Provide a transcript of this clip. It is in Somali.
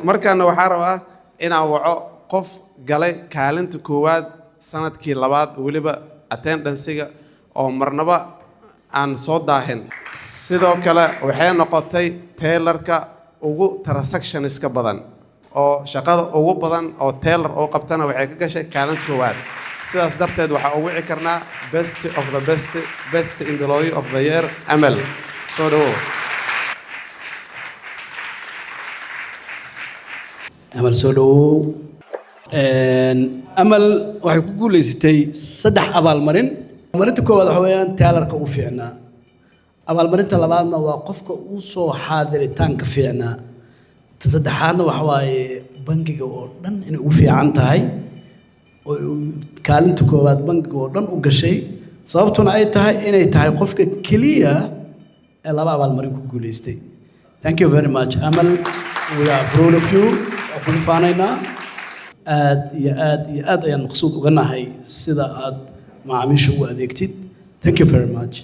markaana waxaa rabaa inaan waco qof galay kaalinta koowaad sanadkii labaad waliba attendance-ga oo marnaba aan soo daahin sidoo kale waxay noqotay tailor-ka ugu transactions-ka badan oo shaqada ugu badan oo tailor oo qabtana waxay ka gashay kaalinta koowaad sidaas darteed waxa ugu wici karnaa best of the best employee of the year Amal soo dhawo Amal soo dhawo Amal waxay ku guuleysatay 3 abaalmarin marinta koowaad waxa weeyaan tailor-ka ugu fiicnaa abaalmarinta labaadna waa qofka uu soo xaadiritaanka fiicnaa ta saddexaadna waxa waaye bangiga oo dhan inay ugu fiican tahay oo kaalinta koowaad bangiga oo dhan u gashay sababtuna ay tahay inay tahay qofka kaliya ee laba abaalmarin ku guuleystay thank you very much Amal we are proud of you ku faanayna aad iyo aad ayaan maqsuud uga nahay sida aad macaamiisha u adeegtid thank you very much